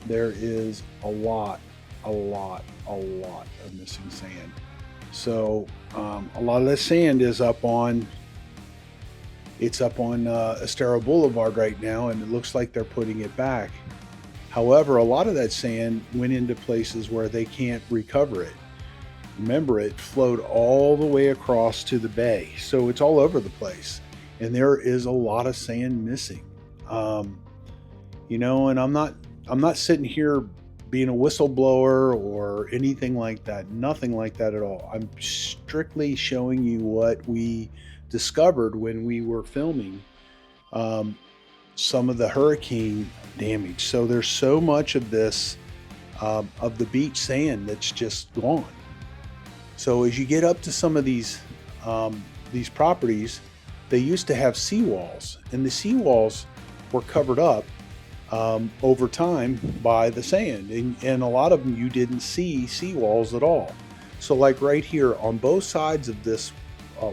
there is a lot of missing sand. So a lot of the sand is up on Estero Boulevard right now, and it looks like they're putting it back. However, a lot of that sand went into places where they can't recover it. Remember, it flowed all the way across to the bay, so it's all over the place, and there is a lot of sand missing. And I'm not sitting here being a whistleblower or anything like that. Nothing like that at all. I'm strictly showing you what we discovered when we were filming some of the hurricane damage. So there's so much of this of the beach sand that's just gone. So as you get up to some of these properties, they used to have seawalls, and the seawalls were covered up over time by the sand, and a lot of them you didn't see seawalls at all. So like right here on both sides of this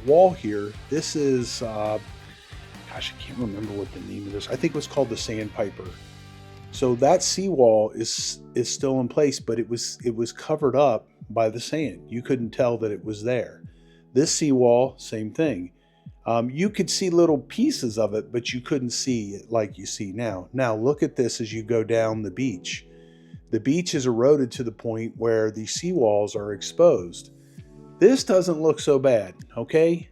wall here, this is gosh, I can't remember what the name of this. I think it was called the Sandpiper. So that seawall is still in place, but it was covered up by the sand. You couldn't tell that it was there. This seawall, same thing. You could see little pieces of it, but you couldn't see it like you see now. Now look at this as you go down the beach. The beach is eroded to the point where the seawalls are exposed. This doesn't look so bad, okay?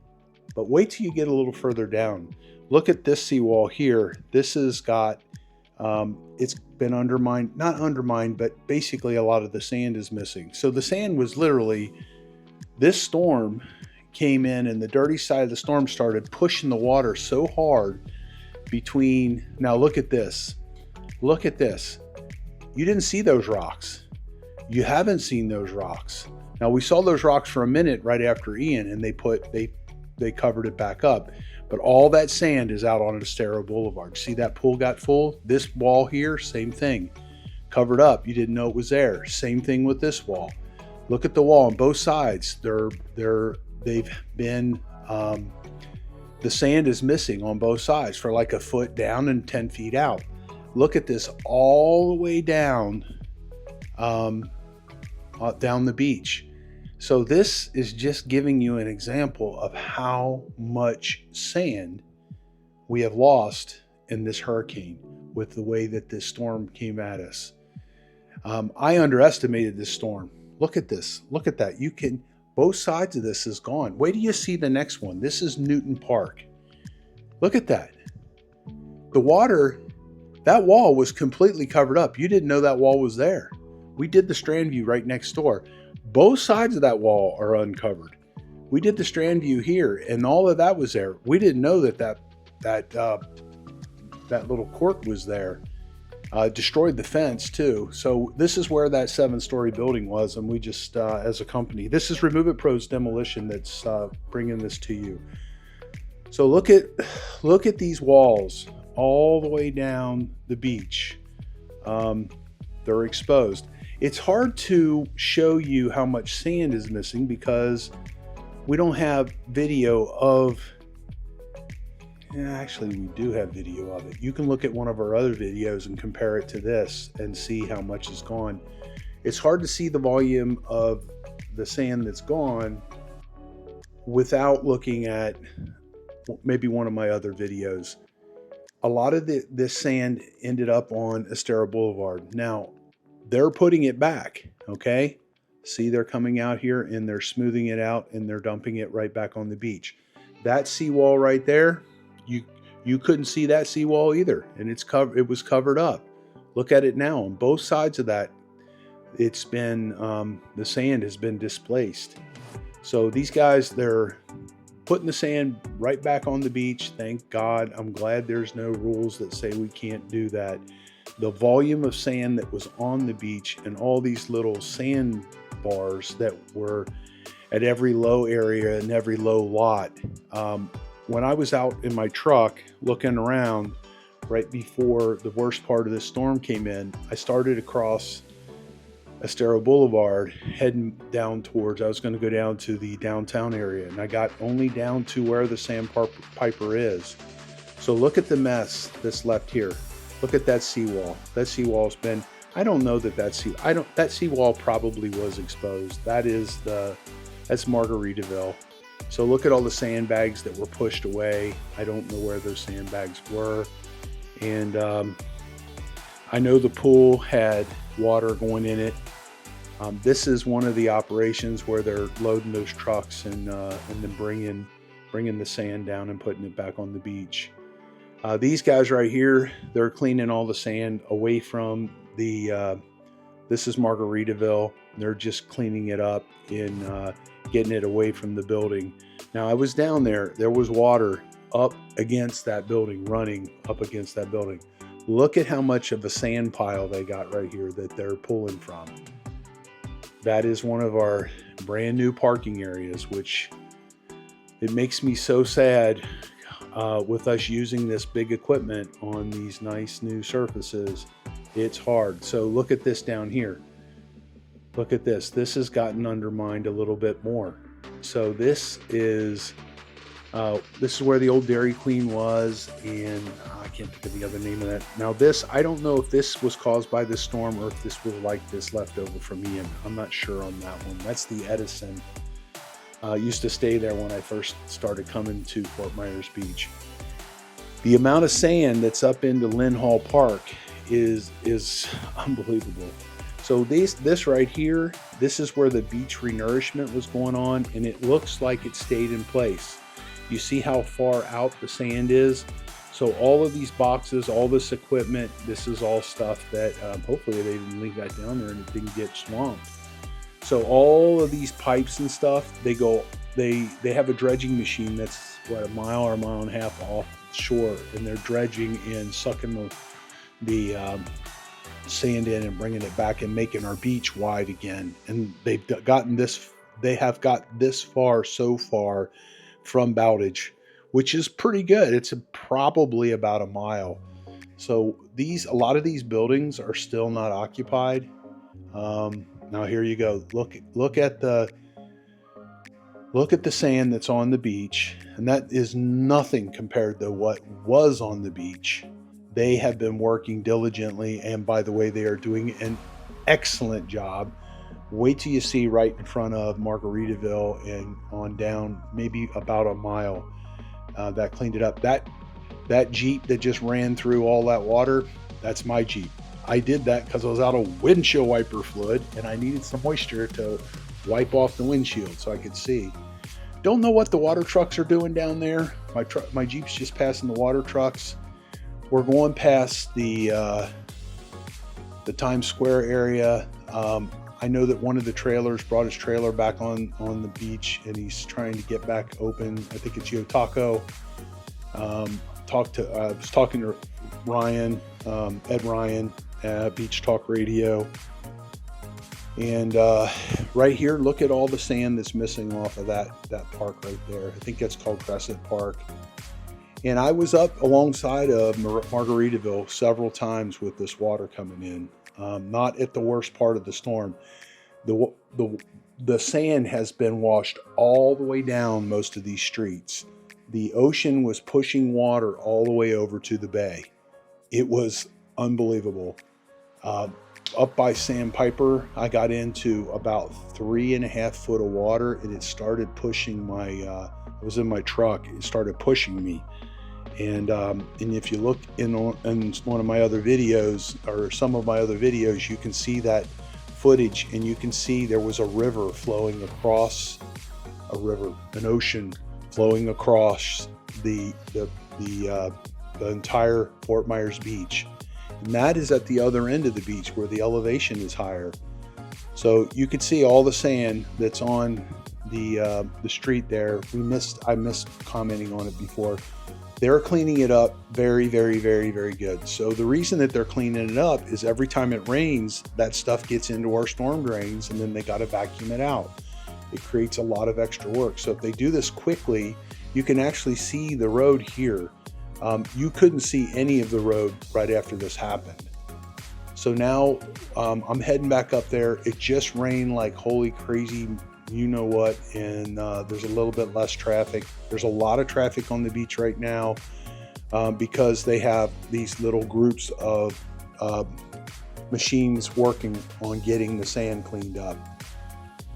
But wait till you get a little further down. Look at this seawall here. This has got, it's been undermined, not undermined, but basically a lot of the sand is missing. So the sand was literally, this storm came in and the dirty side of the storm started pushing the water so hard between, now look at this. Look at this. You didn't see those rocks. You haven't seen those rocks. Now we saw those rocks for a minute right after Ian, and they covered it back up. But all that sand is out on Estero Boulevard. See that pool got full? This wall here, same thing. Covered up. You didn't know it was there. Same thing with this wall. Look at the wall on both sides. They've been, the sand is missing on both sides for like a foot down and 10 feet out. Look at this all the way down, down the beach. So this is just giving you an example of how much sand we have lost in this hurricane with the way that this storm came at us. I underestimated this storm. Look at this. Look at that. Both sides of this is gone. Wait till you see the next one. This is Newton Park. Look at that. The water, that wall was completely covered up. You didn't know that wall was there. We did the strand view right next door. Both sides of that wall are uncovered. We did the strand view here, and all of that was there. We didn't know that little court was there. Destroyed the fence too. So this is where that 7-story building was, and we just, as a company, this is Remove It Pro's Demolition that's bringing this to you. So look at these walls all the way down the beach. They're exposed. It's hard to show you how much sand is missing because we don't have video of, actually we do have video of it. You can look at one of our other videos and compare it to this and see how much is gone. It's hard to see the volume of the sand that's gone without looking at maybe one of my other videos. A lot of this sand ended up on Estero Boulevard. Now, they're putting it back, okay? See, they're coming out here and they're smoothing it out and they're dumping it right back on the beach. That seawall right there, you couldn't see that seawall either, and it was covered up. Look at it now on both sides of that. It's been the sand has been displaced. So these guys, they're putting the sand right back on the beach. Thank God. I'm glad there's no rules that say we can't do that. The volume of sand that was on the beach and all these little sand bars that were at every low area and every low lot. When I was out in my truck looking around right before the worst part of the storm came in, I started across Estero Boulevard heading down towards, I was going to go down to the downtown area, and I got only down to where the Sandpiper is. So look at the mess that's left here. Look at that seawall. That seawall's been, I don't know that that seawall probably was exposed. That's Margaritaville. So look at all the sandbags that were pushed away. I don't know where those sandbags were. And I know the pool had water going in it. This is one of the operations where they're loading those trucks and then bringing the sand down and putting it back on the beach. These guys right here, they're cleaning all the sand away from the, this is Margaritaville. They're just cleaning it up and getting it away from the building. Now I was down there, there was water up against that building, running up against that building. Look at how much of a sand pile they got right here that they're pulling from. That is one of our brand new parking areas, which it makes me so sad with us using this big equipment on these nice new surfaces. It's hard. So look at this down here. Look at this. This has gotten undermined a little bit more. So this is where the old Dairy Queen was, and I can't think of the other name of that. Now this, I don't know if this was caused by the storm or if this was like this leftover from Ian. I'm not sure on that one. That's the Edison. Used to stay there when I first started coming to Fort Myers Beach. The amount of sand that's up into Lynn Hall Park is unbelievable. So this right here, this is where the beach renourishment was going on, and it looks like it stayed in place. You see how far out the sand is? So all of these boxes, all this equipment, this is all stuff that hopefully they didn't leave that down there and it didn't get swamped. So all of these pipes and stuff, they have a dredging machine that's what, a mile or a mile and a half offshore, and they're dredging and sucking the sand in and bringing it back and making our beach wide again. And they have got this far so far from Bowditch, which is pretty good. It's probably about a mile. So a lot of these buildings are still not occupied. Now here you go. Look at the sand that's on the beach, and that is nothing compared to what was on the beach. They have been working diligently, and by the way, they are doing an excellent job. Wait till you see right in front of Margaritaville and on down maybe about a mile. That cleaned it up. That Jeep that just ran through all that water, that's my Jeep. I did that because I was out of windshield wiper fluid and I needed some moisture to wipe off the windshield so I could see. Don't know what the water trucks are doing down there. My Jeep's just passing the water trucks. We're going past the Times Square area. I know that one of the trailers brought his trailer back on the beach, and he's trying to get back open. I think it's Yo Taco. I was talking to Ryan, Ed Ryan, Beach Talk Radio. And right here, look at all the sand that's missing off of that park right there. I think that's called Crescent Park. And I was up alongside of Margaritaville several times with this water coming in. Not at the worst part of the storm. The sand has been washed all the way down most of these streets. The ocean was pushing water all the way over to the bay. It was unbelievable. Up by Sandpiper, I got into about 3.5 foot of water, and it started pushing I was in my truck. It started pushing me. And if you look in one of my other videos, or some of my other videos, you can see that footage, and you can see there was a river flowing across an ocean flowing across the entire Fort Myers Beach. And that is at the other end of the beach where the elevation is higher. So you could see all the sand that's on the street there. I missed commenting on it before. They're cleaning it up very, very, very, very good. So the reason that they're cleaning it up is every time it rains, that stuff gets into our storm drains, and then they got to vacuum it out. It creates a lot of extra work. So if they do this quickly, you can actually see the road here. You couldn't see any of the road right after this happened. So now I'm heading back up there. It just rained like holy crazy, you know what, and there's a little bit less traffic. There's a lot of traffic on the beach right now because they have these little groups of machines working on getting the sand cleaned up.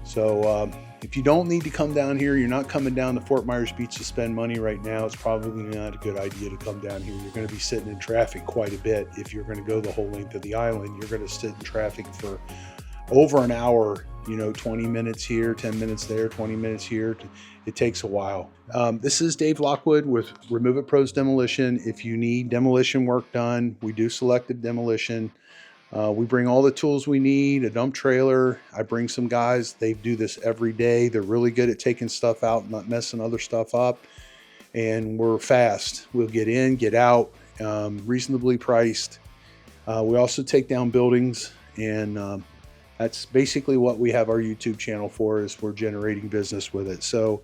So if you don't need to come down here, you're not coming down to Fort Myers Beach to spend money right now, it's probably not a good idea to come down here. You're going to be sitting in traffic quite a bit. If you're going to go the whole length of the island, you're going to sit in traffic for over an hour, 20 minutes here, 10 minutes there, 20 minutes here. It takes a while. This is Dave Lockwood with Remove It Pros Demolition. If you need demolition work done, we do selective demolition. We bring all the tools we need, a dump trailer. I bring some guys, they do this every day. They're really good at taking stuff out, not messing other stuff up. And we're fast. We'll get in, get out, reasonably priced. We also take down buildings, and that's basically what we have our YouTube channel for, is we're generating business with it. So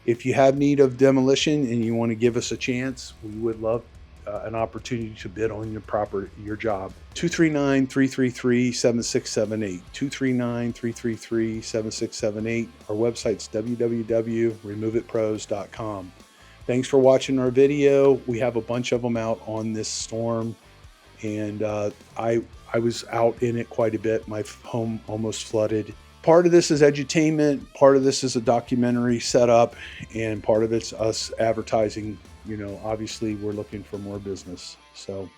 if you have need of demolition and you want to give us a chance, we would love an opportunity to bid on your job. 239-333-7678. 239-333-7678. Our website's www.removeitpros.com. Thanks for watching our video. We have a bunch of them out on this storm, and I was out in it quite a bit. My home almost flooded. Part of this is edutainment, part of this is a documentary setup, and part of it's us advertising. Obviously we're looking for more business. So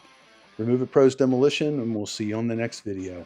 Remove It Pros Demolition, and we'll see you on the next video.